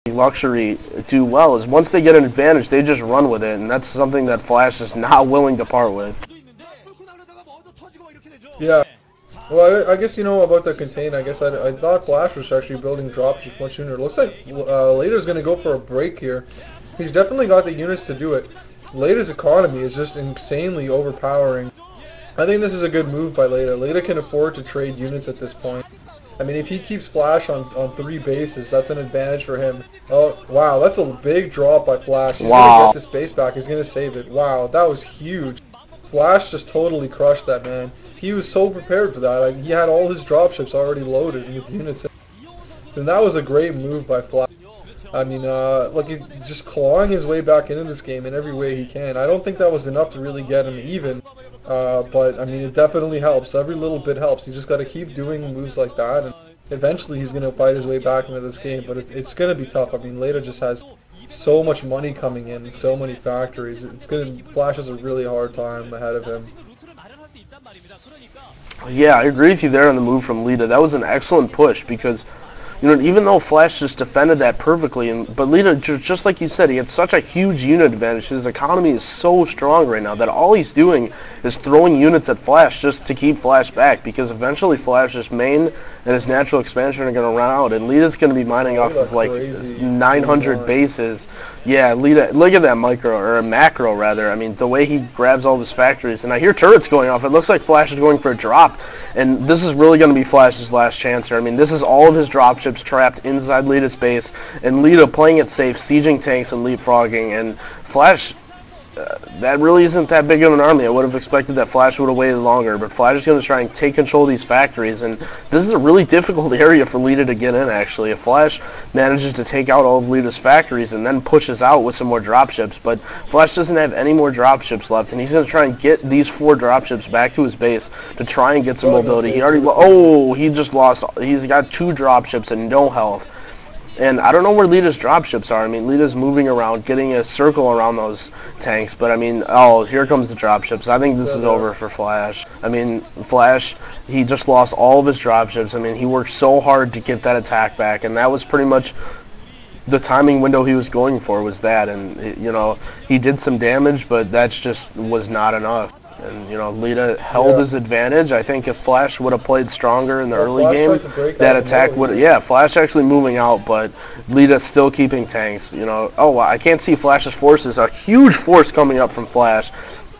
Luxury do well is once they get an advantage, they just run with it, and that's something that Flash is not willing to part with. Yeah. Well, I guess you know about the contain. I guess I thought Flash was actually building dropships much sooner. It looks like Leta's going to go for a break here. He's definitely got the units to do it. Leta's economy is just insanely overpowering. I think this is a good move by Leta. Leta can afford to trade units at this point. I mean, if he keeps Flash on 3 bases, that's an advantage for him. Oh, wow, that's a big drop by Flash. He's going to get this base back. He's going to save it. Wow, that was huge. Flash just totally crushed that, man. He was so prepared for that. He had all his dropships already loaded with units. And that was a great move by Flash. I mean, look, he's just clawing his way back into this game in every way he can. I don't think that was enough to really get him even. But, I mean, it definitely helps. Every little bit helps. You just got to keep doing moves like that. And eventually he's going to fight his way back into this game. But it's going to be tough. I mean, Leta just has so much money coming in, so many factories. Flash has a really hard time ahead of him. Yeah, I agree with you there on the move from Leta. That was an excellent push because, you know, even though Flash just defended that perfectly, but Leta, just like you said, he had such a huge unit advantage. His economy is so strong right now that all he's doing is throwing units at Flash just to keep Flash back, because eventually Flash's main and his natural expansion are going to run out, and Leta's going to be mining off of like 900 bases. Yeah, Leta, look at that macro rather. I mean, the way he grabs all of his factories, and I hear turrets going off. It looks like Flash is going for a drop, and this is really going to be Flash's last chance here. I mean, this is all of his dropships trapped inside Leta's base, and Leta playing it safe, sieging tanks and leapfrogging, and Flash, that really isn't that big of an army. I would have expected that Flash would have waited longer, but Flash is going to try and take control of these factories, and this is a really difficult area for Leta to get in, actually. If Flash manages to take out all of Leta's factories and then pushes out with some more dropships, but Flash doesn't have any more dropships left, and he's going to try and get these 4 dropships back to his base to try and get some mobility. He already, he just lost, he's got 2 dropships and no health. And I don't know where Leta's dropships are. I mean, Leta's moving around, getting a circle around those tanks. But, I mean, oh, here comes the dropships. I think this is over for Flash. I mean, Flash, he just lost all of his dropships. I mean, he worked so hard to get that attack back. And that was pretty much the timing window he was going for, was that. And, you know, he did some damage, but that just was not enough. And, you know, Leta held his advantage. I think if Flash would have played stronger in the early game, that attack would, Flash actually moving out, but Leta still keeping tanks, you know. Oh, I can't see Flash's forces. A huge force coming up from Flash.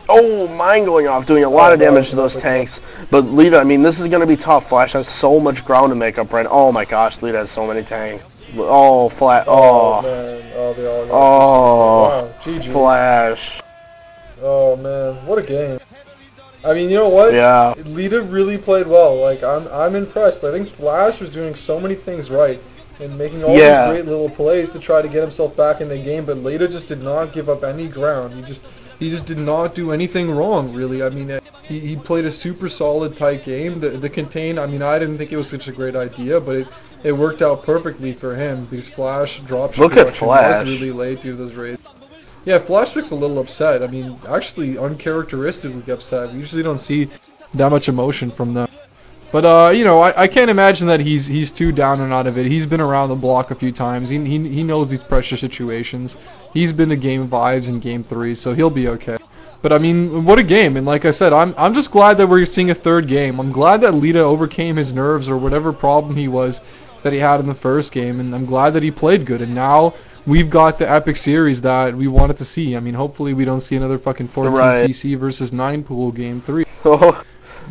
Oh, mine going off, doing a lot of damage to those tanks. But Leta, I mean, this is going to be tough. Flash has so much ground to make up right now. Oh, my gosh, Leta has so many tanks. Oh, Flash. Oh, man. Wow, GG. Flash. Oh, man, what a game. I mean, you know what? Yeah. Leta really played well. Like, I'm impressed. I think Flash was doing so many things right and making all these great little plays to try to get himself back in the game, but Leta just did not give up any ground. He just did not do anything wrong, really. I mean, he played a super solid, tight game. The contain, I mean, I didn't think it was such a great idea, but it worked out perfectly for him because Flash dropped production was really late due to those raids. Yeah, Flash looks a little upset. I mean, actually uncharacteristically upset. We usually don't see that much emotion from them. But, you know, I can't imagine that he's too down and out of it. He's been around the block a few times. He knows these pressure situations. He's been to game 5s and game 3s, so he'll be okay. But, I mean, what a game. And like I said, I'm just glad that we're seeing a 3rd game. I'm glad that Leta overcame his nerves or whatever problem he had in the first game. And I'm glad that he played good. And now we've got the epic series that we wanted to see. I mean, hopefully we don't see another fucking 14 CC versus 9 pool game 3.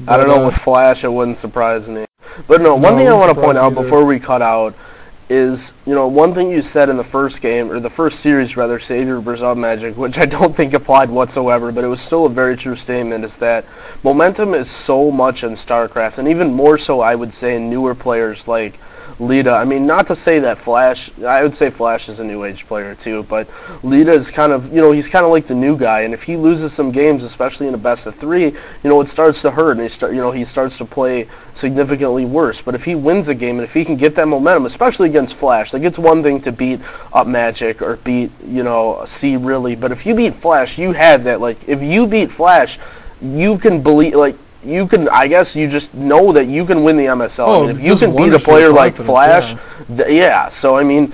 I don't know, with Flash it wouldn't surprise me. But no, one thing I want to point out before we cut out is, you know, one thing you said in the first game, or the first series rather, Savior vs. Magic, which I don't think applied whatsoever, but it was still a very true statement, is that momentum is so much in StarCraft, and even more so I would say in newer players like Leta. I mean, not to say that Flash, I would say Flash is a new age player too, but Leta is kind of, you know, he's kind of like the new guy, and if he loses some games, especially in a best of 3, you know, it starts to hurt, and he starts to play significantly worse. But if he wins a game, and if he can get that momentum, especially against Flash, like, it's one thing to beat up Magic or beat, you know, C really, but if you beat Flash, you have that, like, if you beat Flash, you can believe, like, you can, I guess you just know that you can win the MSL. I mean, if you can beat a player like Flash, so I mean,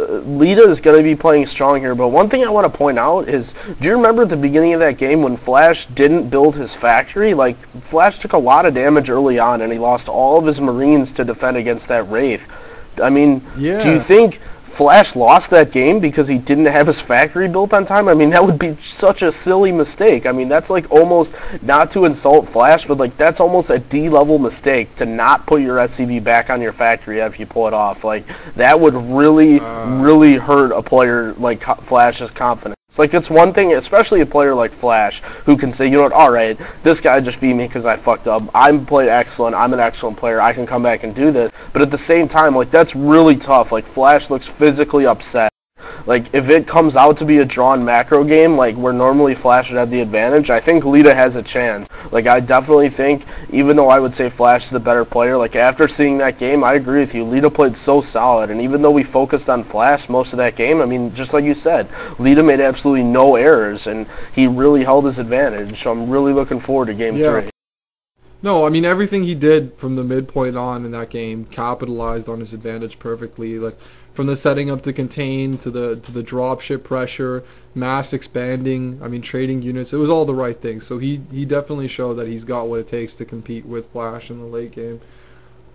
Leta is going to be playing strong here, but one thing I want to point out is, do you remember at the beginning of that game when Flash didn't build his factory? Like, Flash took a lot of damage early on, and he lost all of his Marines to defend against that Wraith. I mean, yeah. Do you think Flash lost that game because he didn't have his factory built on time? I mean, that would be such a silly mistake. I mean, that's like almost, not to insult Flash, but like that's almost a D-level mistake to not put your SCV back on your factory if you pull it off. Like, that would really, really hurt a player like Flash's confidence. Like, it's one thing, especially a player like Flash, who can say, you know what, alright, this guy just beat me because I fucked up. I'm played excellent. I'm an excellent player. I can come back and do this. But at the same time, like, that's really tough. Like, Flash looks physically upset. Like, if it comes out to be a drawn macro game, like, where normally Flash would have the advantage, I think Leta has a chance. Like, I definitely think, even though I would say Flash is the better player, like, after seeing that game, I agree with you. Leta played so solid, and even though we focused on Flash most of that game, I mean, just like you said, Leta made absolutely no errors, and he really held his advantage, so I'm really looking forward to Game 3. No, I mean, everything he did from the midpoint on in that game capitalized on his advantage perfectly. Like, from the setting up to contain to the dropship pressure, mass expanding, I mean, trading units, it was all the right things. So he definitely showed that he's got what it takes to compete with Flash in the late game.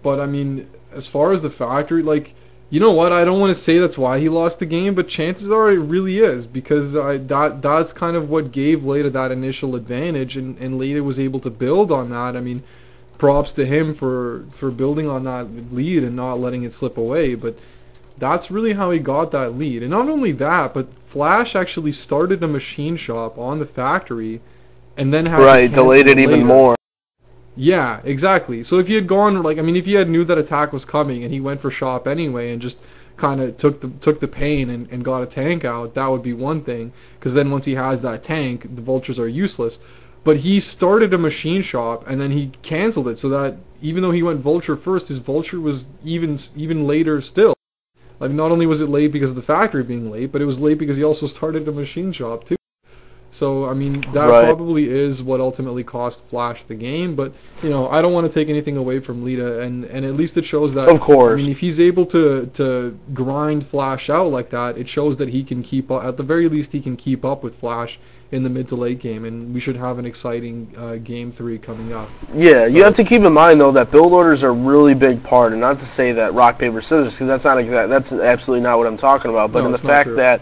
But, I mean, as far as the factory, like, you know what, I don't want to say that's why he lost the game, but chances are it really is, because that's kind of what gave Leta that initial advantage, and Leta was able to build on that. I mean, props to him for building on that lead and not letting it slip away, but that's really how he got that lead. And not only that, but Flash actually started a machine shop on the factory and then had to delayed it even more. Yeah, exactly. So if he had gone, like, I mean, if he had knew that attack was coming and he went for shop anyway and just kind of took the pain and got a tank out, that would be one thing, because then once he has that tank, the vultures are useless. But he started a machine shop and then he canceled it, so that even though he went vulture first, his vulture was even later still. Like, not only was it late because of the factory being late, but it was late because he also started a machine shop too. So, I mean, that probably is what ultimately cost Flash the game. But, you know, I don't want to take anything away from Leta, and at least it shows that, of course, I mean, if he's able to grind Flash out like that, it shows that he can keep up, at the very least he can keep up with Flash in the mid to late game, and we should have an exciting Game 3 coming up. Yeah, so you have to keep in mind, though, that build orders are a really big part, and not to say that rock, paper, scissors, because that's absolutely not what I'm talking about, but in the fact that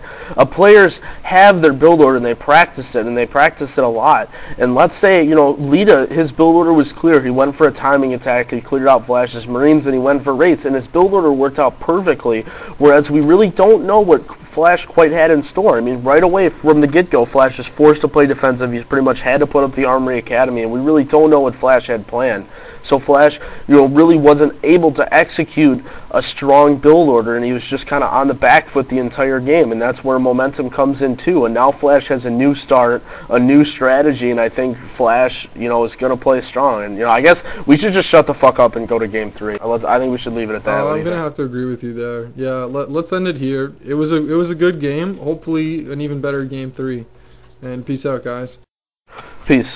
players have their build order and they practice it, and they practice it a lot. And let's say, you know, Leta, his build order was clear. He went for a timing attack, he cleared out Flash's Marines, and he went for Wraiths, and his build order worked out perfectly, whereas we really don't know what Flash quite had in store. I mean, right away from the get-go, Flash is forced to play defensive. He's pretty much had to put up the Armory Academy, and we really don't know what Flash had planned. So Flash, you know, really wasn't able to execute a strong build order, and he was just kind of on the back foot the entire game, and that's where momentum comes in too. And now Flash has a new start, a new strategy, and I think Flash, you know, is going to play strong. And, you know, I guess we should just shut the fuck up and go to Game 3. I think we should leave it at that. I'm going to have to agree with you there. Yeah, let's end it here. It was a good game. Hopefully an even better Game 3. And peace out, guys. Peace.